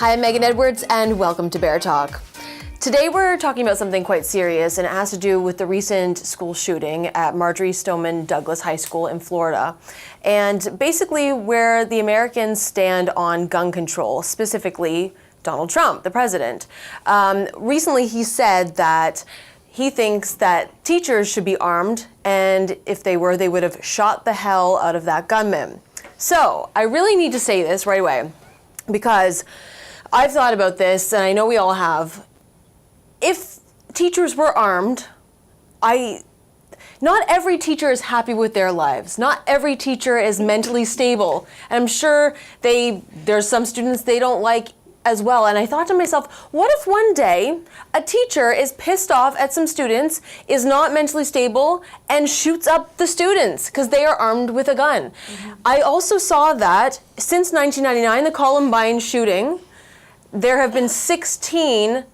Hi, I'm Megan Edwards, and welcome to BareTalk. Today we're talking about something quite serious, and it has to do with the recent school shooting at Marjory Stoneman Douglas High School in Florida, and basically where the Americans stand on gun control, specifically Donald Trump, the president. Recently he said that he thinks that teachers should be armed, and if they were, they would have shot the hell out of that gunman. So I really need to say this right away, because I've thought about this, and I know we all have. If teachers were armed, not every teacher is happy with their lives. Not every teacher is mentally stable. And I'm sure there's some students they don't like as well. And I thought to myself, what if one day a teacher is pissed off at some students, is not mentally stable, and shoots up the students because they are armed with a gun? Mm-hmm. I also saw that since 1999, the Columbine shooting, there have been 16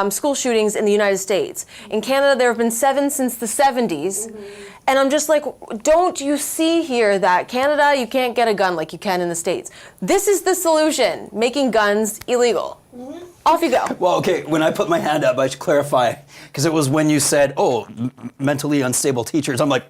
school shootings in the United States. In Canada, there have been 7 since the 70s. Mm-hmm. And I'm just like, don't you see here that Canada, you can't get a gun like you can in the States? This is the solution, making guns illegal. Mm-hmm. Off you go. Well, okay, when I put my hand up, I should clarify, because it was when you said, mentally unstable teachers. I'm like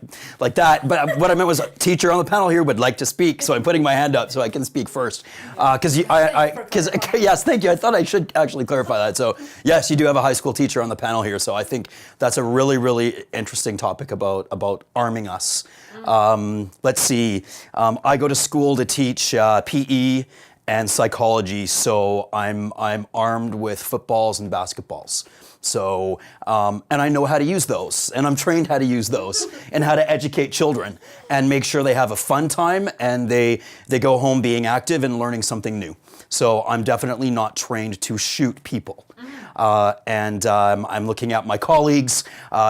that, but what I meant was a teacher on the panel here would like to speak, so I'm putting my hand up so I can speak first. Yes, thank you. I thought I should actually clarify that. So, yes, you do have a high school teacher on the panel here, so I think that's a really, really interesting topic about arming us. Let's see, I go to school to teach PE and psychology, so I'm armed with footballs and basketballs. So, and I know how to use those, and I'm trained how to use those, and how to educate children, and make sure they have a fun time, and they go home being active and learning something new. So I'm definitely not trained to shoot people. I'm looking at my colleagues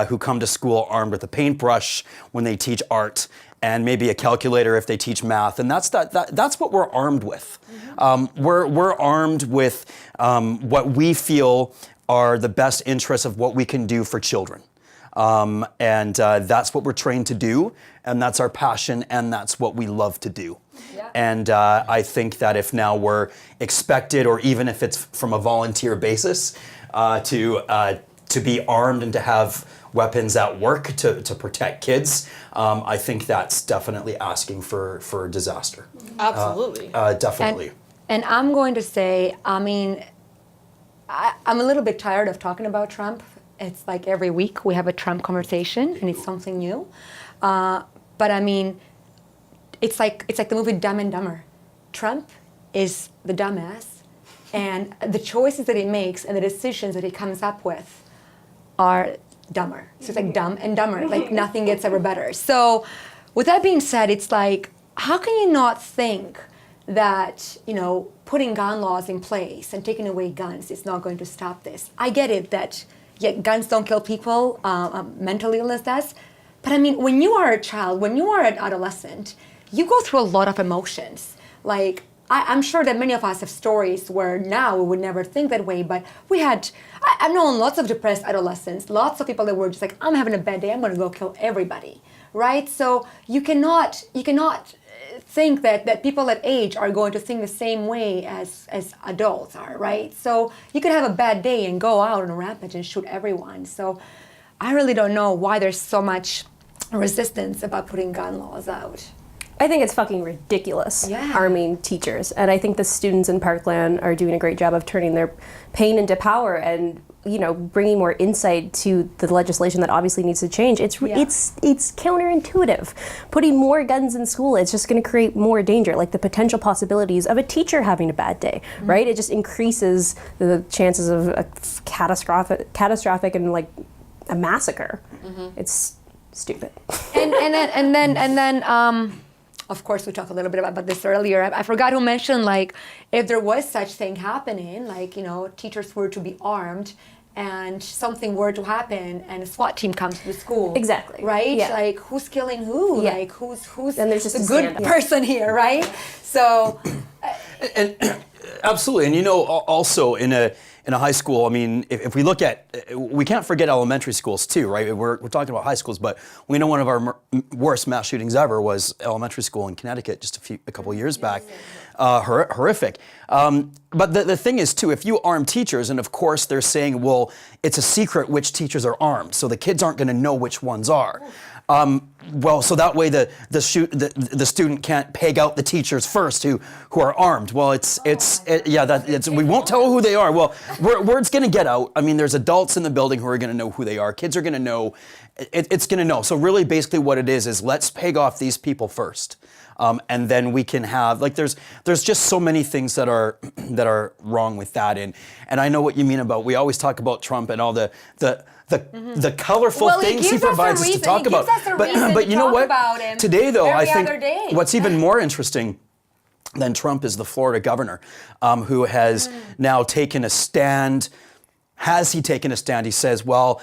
who come to school armed with a paintbrush when they teach art, and maybe a calculator if they teach math, and that's what we're armed with. Mm-hmm. We're armed with what we feel are the best interests of what we can do for children, and that's what we're trained to do, and that's our passion, and that's what we love to do. Yeah. And I think that if now we're expected, or even if it's from a volunteer basis, to be armed and to have weapons at work to protect kids, I think that's definitely asking for disaster. Absolutely. Definitely. And I'm going to say, I'm a little bit tired of talking about Trump. It's like every week we have a Trump conversation, and it's something new. But I mean, it's like the movie Dumb and Dumber. Trump is the dumbass, and the choices that he makes and the decisions that he comes up with are dumber. So it's like Dumb and Dumber, like nothing gets ever better. So with that being said, it's like, how can you not think that, putting gun laws in place and taking away guns is not going to stop this? I get it that, guns don't kill people, mental illness does. But I mean, when you are a child, when you are an adolescent, you go through a lot of emotions. Like, I'm sure that many of us have stories where now we would never think that way, but I've known lots of depressed adolescents, lots of people that were just like, I'm having a bad day, I'm gonna go kill everybody, right? So you cannot think that people that age are going to think the same way as adults are, right? So you could have a bad day and go out on a rampage and shoot everyone. So I really don't know why there's so much resistance about putting gun laws out. I think it's fucking ridiculous, arming teachers. And I think the students in Parkland are doing a great job of turning their pain into power and, bringing more insight to the legislation that obviously needs to change. It's counterintuitive. Putting more guns in school, it's just going to create more danger, like the potential possibilities of a teacher having a bad day, right? It just increases the chances of a catastrophic and like a massacre. Mm-hmm. It's stupid. And then of course, we talked a little bit about this earlier. I forgot to mention, like, if there was such thing happening, like, teachers were to be armed and something were to happen and a SWAT team comes to the school. Exactly. Right? Yeah. Like, who's killing who? Yeah. Like, who's and there's just the good person here, right? So... And absolutely. And, also in a in a high school, I mean, if we look at, we can't forget elementary schools too, right? We're talking about high schools, but we know one of our worst mass shootings ever was elementary school in Connecticut just a couple years back. Horrific. But the thing is too, if you arm teachers, and of course they're saying, well, it's a secret which teachers are armed, so the kids aren't going to know which ones are. Well, so that way the student can't peg out the teachers first who are armed. Well, we won't tell who they are. Well, word's going to get out. I mean, there's adults in the building who are going to know who they are. Kids are going to know. It's going to know. So really, basically, what it is let's peg off these people first. And then we can have, like, there's just so many things that are wrong with that. And I know what you mean about, we always talk about Trump and all the colorful things he provides us to talk about. But you know what? Today, though, I think what's even more interesting than Trump is the Florida governor, who has now taken a stand. Has he taken a stand? He says, well,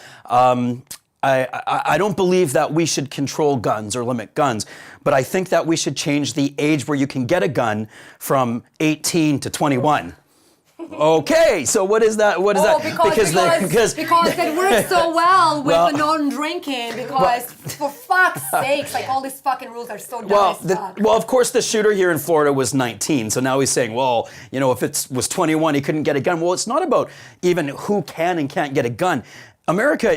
I don't believe that we should control guns or limit guns, but I think that we should change the age where you can get a gun from 18 to 21. Okay, so what is that? What is that? Because it works so well with the non-drinking. Because for fuck's sakes, like all these fucking rules are so dumb. Well, of course, the shooter here in Florida was 19, so now he's saying, well, you know, if it was 21, he couldn't get a gun. Well, it's not about even who can and can't get a gun. America,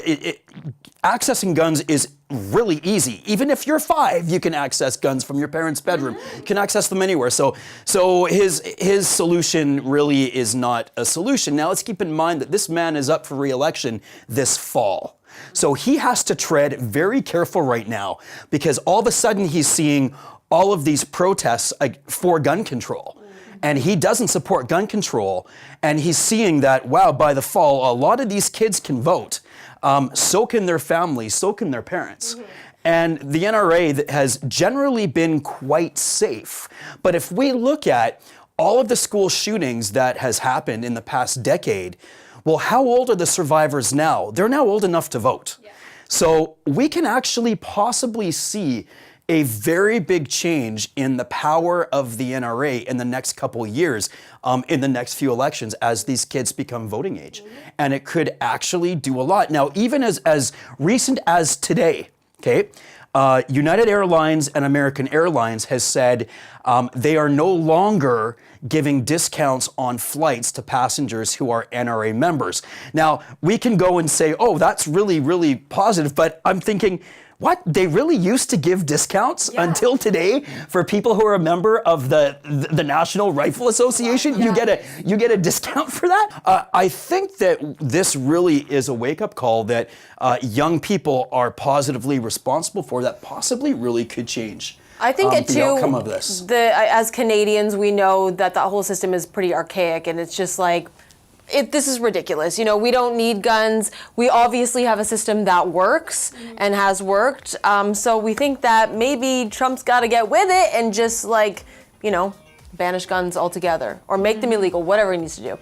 accessing guns is really easy. Even if you're 5, you can access guns from your parents' bedroom. You can access them anywhere. So his solution really is not a solution. Now let's keep in mind that this man is up for re-election this fall. So he has to tread very careful right now, because all of a sudden he's seeing all of these protests for gun control. And he doesn't support gun control, and he's seeing that, wow, by the fall, a lot of these kids can vote. So can their families, so can their parents. And the NRA has generally been quite safe. But if we look at all of the school shootings that has happened in the past decade, well, how old are the survivors now? They're now old enough to vote. Yeah. So we can actually possibly see a very big change in the power of the NRA in the next couple of years, in the next few elections, as these kids become voting age. And it could actually do a lot. Now, even as recent as today, okay, United Airlines and American Airlines has said they are no longer giving discounts on flights to passengers who are NRA members. Now, we can go and say, oh, that's really, really positive, but I'm thinking, what? They really used to give discounts until today for people who are a member of the National Rifle Association? Yeah. You get a discount for that? I think that this really is a wake-up call that young people are positively responsible for, that possibly really could change. I think the outcome of this. As Canadians, we know that the whole system is pretty archaic, and it's just like, this is ridiculous. You know, we don't need guns. We obviously have a system that works and has worked. So we think that maybe Trump's got to get with it and just, like, you know, banish guns altogether or make them illegal, whatever he needs to do.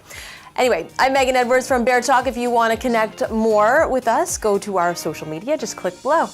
Anyway, I'm Megan Edwards from BareTalk. If you want to connect more with us, go to our social media. Just click below.